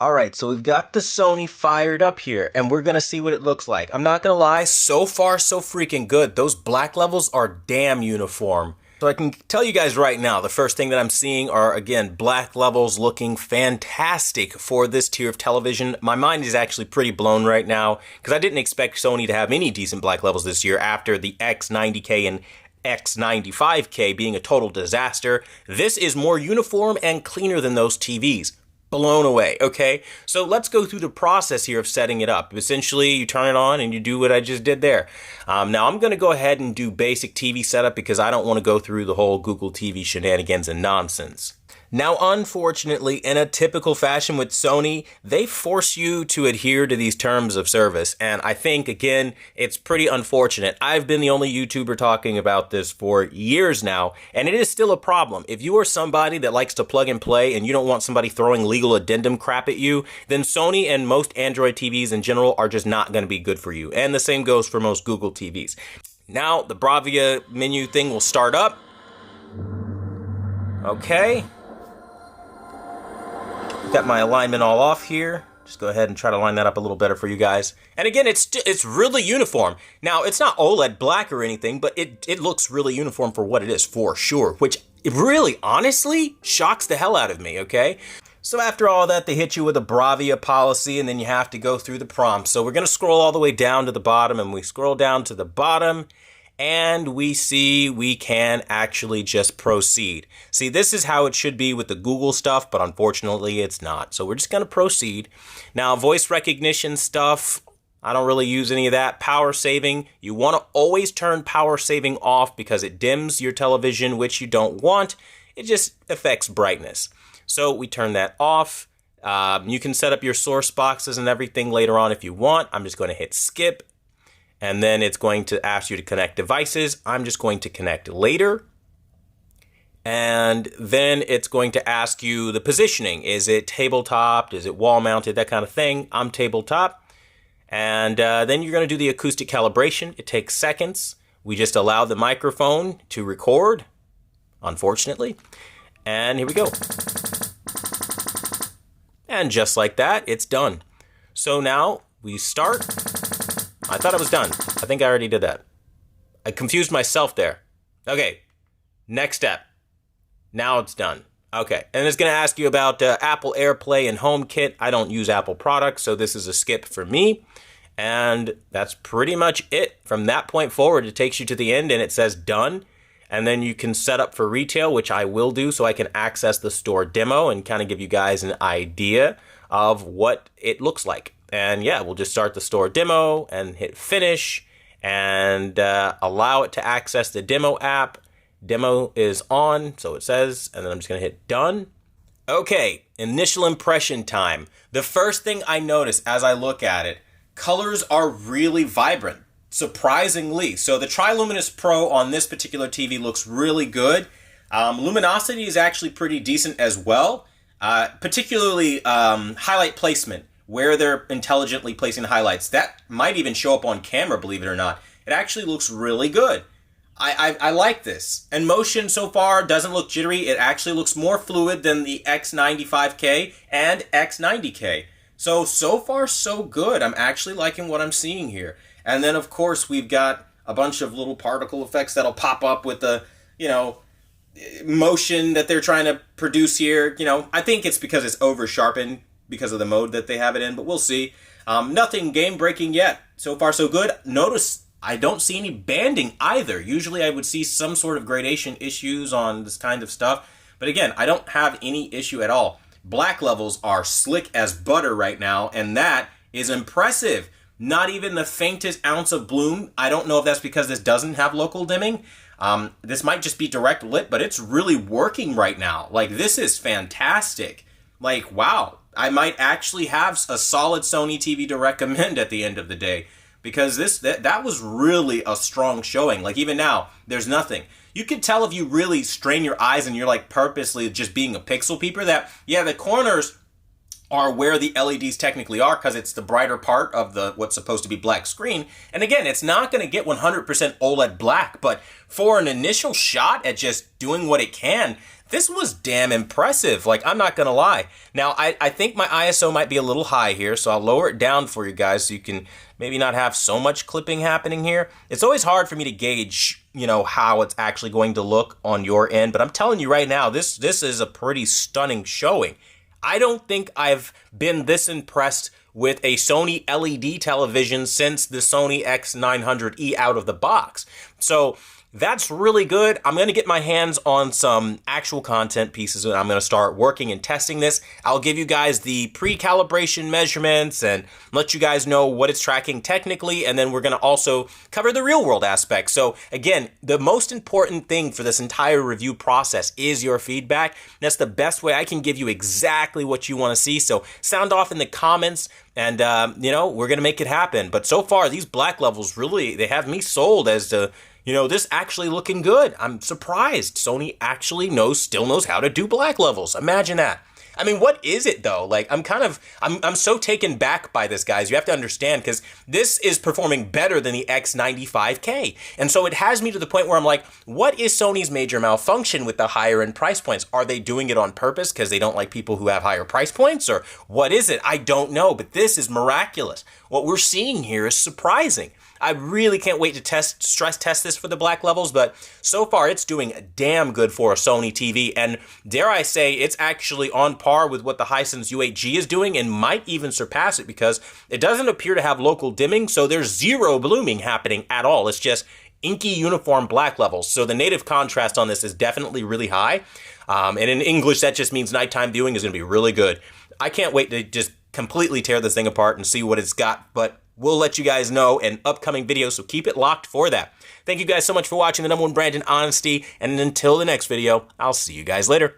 All right, so we've got the Sony fired up here, and we're gonna see what it looks like. I'm not gonna lie, so far so freaking good. Those black levels are damn uniform. So I can tell you guys right now, the first thing that I'm seeing are, again, black levels looking fantastic for this tier of television. My mind is actually pretty blown right now, because I didn't expect Sony to have any decent black levels this year after the X90K and X95K being a total disaster. This is more uniform and cleaner than those TVs. Blown away. Okay, so let's go through the process here of setting it up. Essentially, you turn it on and you do what I just did there. Now I'm going to go ahead and do basic TV setup because I don't want to go through the whole Google TV shenanigans and nonsense. Now, unfortunately, in a typical fashion with Sony, they force you to adhere to these terms of service. And I think, again, it's pretty unfortunate. I've been the only YouTuber talking about this for years now, and it is still a problem. If you are somebody that likes to plug and play and you don't want somebody throwing legal addendum crap at you, then Sony and most Android TVs in general are just not going to be good for you. And the same goes for most Google TVs. Now, the Bravia menu thing will start up. Okay. Got my alignment all off here. Just go ahead and try to line that up a little better for you guys. And again, it's really uniform. Now, it's not OLED black or anything, but it looks really uniform for what it is, for sure. Which it really, honestly, shocks the hell out of me, okay? So after all that, they hit you with a Bravia policy, and then you have to go through the prompts. So we're going to scroll all the way down to the bottom, and we scroll down to the bottom, and we see we can actually just proceed. See, this is how it should be with the Google stuff, but unfortunately it's not. So we're just going to proceed. Now, voice recognition stuff, I don't really use any of that. Power saving, you want to always turn power saving off because it dims your television, which you don't want. It just affects brightness. So we turn that off. You can set up your source boxes and everything later on if you want. I'm just going to hit skip. And then it's going to ask you to connect devices. I'm just going to connect later. And then it's going to ask you the positioning. Is it tabletop? Is it wall mounted? That kind of thing. I'm tabletop. And then you're going to do the acoustic calibration. It takes seconds. We just allow the microphone to record, unfortunately. And here we go. And just like that, it's done. So now we start. I thought I was done. I think I already did that. I confused myself there. Okay, next step. Now it's done. Okay, and it's going to ask you about Apple AirPlay and HomeKit. I don't use Apple products, so this is a skip for me. And that's pretty much it. From that point forward, it takes you to the end and it says done. And then you can set up for retail, which I will do so I can access the store demo and kind of give you guys an idea of what it looks like. And yeah, we'll just start the store demo and hit finish and allow it to access the demo app. Demo is on, so it says, and then I'm just going to hit done. Okay, initial impression time. The first thing I notice as I look at it, colors are really vibrant, surprisingly. So the Triluminous Pro on this particular TV looks really good. Luminosity is actually pretty decent as well, particularly highlight placement, where they're intelligently placing highlights. That might even show up on camera, believe it or not. It actually looks really good. I like this. And motion so far doesn't look jittery. It actually looks more fluid than the X95K and X90K. So far, so good. I'm actually liking what I'm seeing here. And then, of course, we've got a bunch of little particle effects that'll pop up with the, motion that they're trying to produce here. I think it's because it's over-sharpened because of the mode that they have it in, but we'll see. Nothing game-breaking yet. So far, so good. Notice I don't see any banding either. Usually I would see some sort of gradation issues on this kind of stuff. But again, I don't have any issue at all. Black levels are slick as butter right now, and that is impressive. Not even the faintest ounce of bloom. I don't know if that's because this doesn't have local dimming. This might just be direct lit, but it's really working right now. Like, this is fantastic. Like, wow. I might actually have a solid Sony TV to recommend at the end of the day, because that was really a strong showing. Like, even now, there's nothing. You can tell if you really strain your eyes and you're like purposely just being a pixel peeper that, yeah, the corners are where the LEDs technically are, because it's the brighter part of the what's supposed to be black screen. And again, it's not going to get 100% OLED black, but for an initial shot at just doing what it can, this was damn impressive. Like, I'm not going to lie. Now, I think my ISO might be a little high here, so I'll lower it down for you guys so you can maybe not have so much clipping happening here. It's always hard for me to gauge, you know, how it's actually going to look on your end, but I'm telling you right now, this is a pretty stunning showing. I don't think I've been this impressed with a Sony LED television since the Sony X900E out of the box. So that's really good. I'm going to get my hands on some actual content pieces and I'm going to start working and testing this. I'll give you guys the pre-calibration measurements and let you guys know what it's tracking technically, and then we're going to also cover the real world aspects. So again, the most important thing for this entire review process is your feedback. That's the best way I can give you exactly what you want to see. So sound off in the comments and, you know, we're going to make it happen. But so far, these black levels really, they have me sold as to, you know, this actually looking good. I'm surprised Sony actually still knows how to do black levels. Imagine that. I mean, what is it though? Like, I'm so taken back by this, guys. You have to understand, because this is performing better than the X95K. And so it has me to the point where I'm like, what is Sony's major malfunction with the higher end price points? Are they doing it on purpose because they don't like people who have higher price points? Or what is it? I don't know, but this is miraculous. What we're seeing here is surprising. I really can't wait to stress test this for the black levels, but so far it's doing damn good for a Sony TV, and dare I say it's actually on par with what the Hisense U8G is doing and might even surpass it, because it doesn't appear to have local dimming, so there's zero blooming happening at all. It's just inky uniform black levels, so the native contrast on this is definitely really high, and in English that just means nighttime viewing is going to be really good. I can't wait to just completely tear this thing apart and see what it's got, but we'll let you guys know in upcoming videos, so keep it locked for that. Thank you guys so much for watching the #1 brand in honesty, and until the next video, I'll see you guys later.